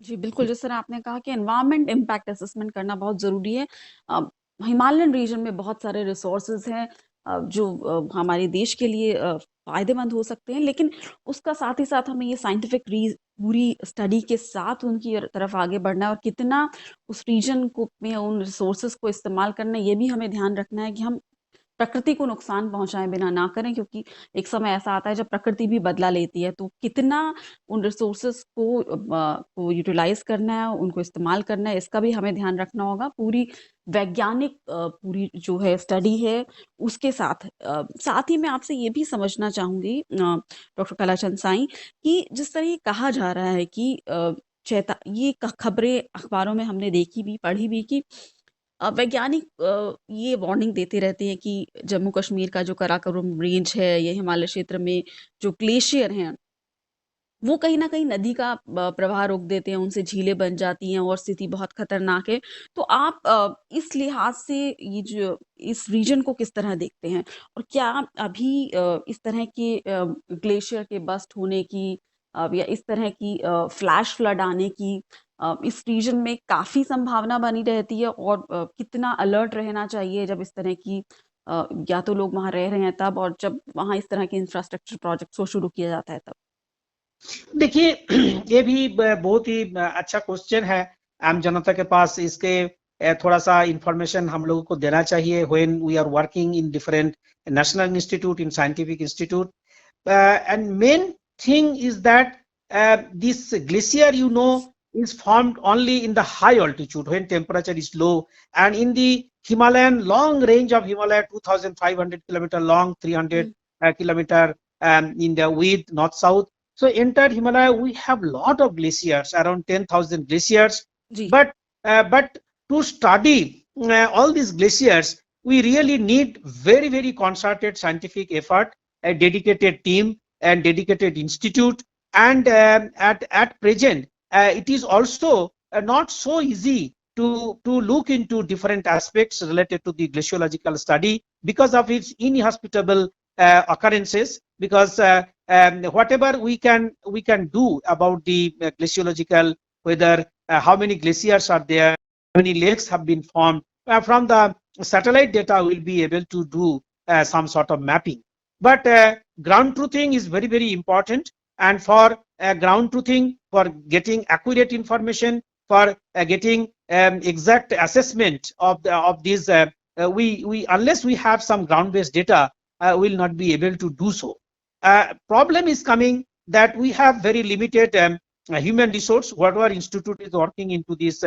जी, बिल्कुल, जिस तरह आपने कहा कि एनवायरनमेंट इम्पैक्ट असेसमेंट करना बहुत ज़रूरी है। अ, हिमालयन रीजन में बहुत सारे रिसोर्सेज़ हैं जो हमारे देश के लिए फ़ायदेमंद हो सकते हैं, लेकिन उसका साथ ही साथ हमें ये साइंटिफिक पूरी स्टडी के साथ उनकी तरफ आगे बढ़ना है और कितना उस रीजन को में उन रिसोर्सेज़ को इस्तेमाल करना है, ये भी हमें ध्यान रखना है कि हम प्रकृति को नुकसान पहुँचाए बिना ना करें, क्योंकि एक समय ऐसा आता है जब प्रकृति भी बदला लेती है, तो कितना उन रिसोर्सेज़ को यूटिलाइज़ करना है, उनको इस्तेमाल करना है, इसका भी हमें ध्यान रखना होगा। पूरी वैज्ञानिक पूरी जो है स्टडी है, उसके साथ ही मैं आपसे ये भी समझना चाहूँगी डॉक्टर कलाचंद साईं, कि जिस तरह ये कहा जा रहा है कि ये खबरें अखबारों में हमने देखी भी, पढ़ी भी कि वैज्ञानिक ये वार्निंग देते रहते हैं कि जम्मू कश्मीर का जो काराकोरम रेंज है, ये हिमालय क्षेत्र में जो ग्लेशियर हैं, वो कहीं न कहीं नदी का प्रवाह रोक देते हैं, उनसे झीलें बन जाती हैं और स्थिति बहुत खतरनाक है। तो आप इस लिहाज से ये जो इस रीजन को किस तरह देखते हैं? और क्या अभी इस तरह के ग्लेशियर के बर्स्ट होने की या इस तरह की फ्लैश फ्लड आने की इस रीजन में काफ़ी संभावना बनी रहती है और कितना अलर्ट रहना चाहिए जब इस तरह की या तो लोग वहाँ रह रहे हैं तब और जब वहाँ इस तरह के इंफ्रास्ट्रक्चर प्रोजेक्ट्स को शुरू किया जाता है तब? देखिए ये भी बहुत ही अच्छा क्वेश्चन है। आम जनता के पास इसके थोड़ा सा इंफॉर्मेशन हम लोगों को देना चाहिए when we are working in different national institute in scientific institute. And main thing is that this glacier, is formed only in the high altitude when temperature is low, and in the Himalayan long range of Himalaya, 2,500 kilometer long, 300 hmm, kilometer in the width north south. So entire Himalaya we have lot of glaciers, around 10,000 glaciers. जी। But to study all these glaciers, we really need very concerted scientific effort, a dedicated team and dedicated institute. And at present it is also not so easy to look into different aspects related to the glaciological study because of its inhospitable occurrences. Because whatever we can do about the glaciological, whether how many glaciers are there, how many lakes have been formed, from the satellite data we'll be able to do some sort of mapping. But ground truthing is very important, and for ground truthing, for getting accurate information, for getting exact assessment of these, we unless we have some ground based data, will not be able to do so. Problem is coming that we have very limited human resource. Whatever institute is working into this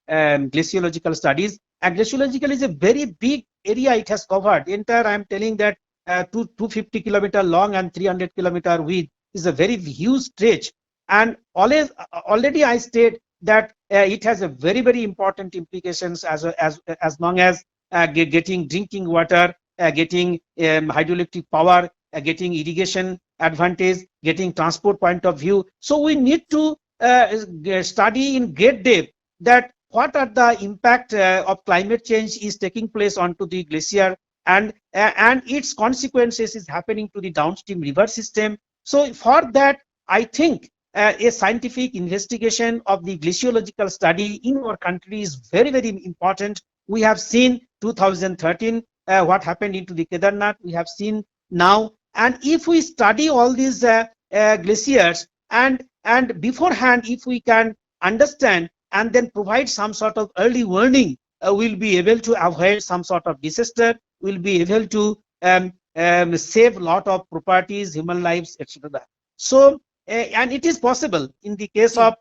glaciological studies, and glaciological is a very big area it has covered. Entire, I am telling that 250 kilometer long and 300 kilometer width is a very huge stretch. And already I state that it has a very important implications as long as getting drinking water, getting hydroelectric power, getting irrigation advantage, getting transport point of view. So we need to study in great depth that what are the impact of climate change is taking place onto the glacier, and its consequences is happening to the downstream river system. So for that, I think a scientific investigation of the glaciological study in our country is very important. We have seen 2013 what happened into the Kedarnath. We have seen now, and if we study all these glaciers, and beforehand, if we can understand and then provide some sort of early warning, we'll be able to avoid some sort of disaster. We'll be able to save a lot of properties, human lives, etc. So, and it is possible in the case जी, of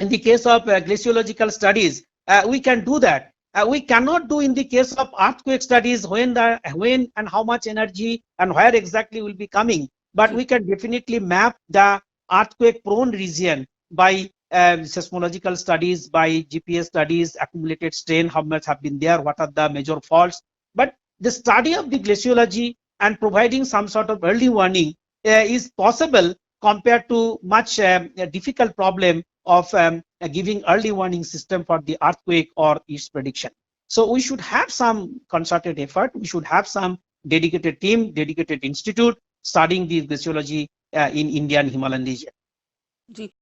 glaciological studies, we can do that. We cannot do in the case of earthquake studies when and how much energy and where exactly will be coming. But जी, we can definitely map the earthquake prone region by seismological studies, by GPS studies, accumulated strain, how much have been there, what are the major faults. But the study of the glaciology and providing some sort of early warning is possible compared to much difficult problem of giving early warning system for the earthquake or its prediction. So we should have some concerted effort. We should have some dedicated team, dedicated institute studying the glaciology in Indian Himalayan region. Ji.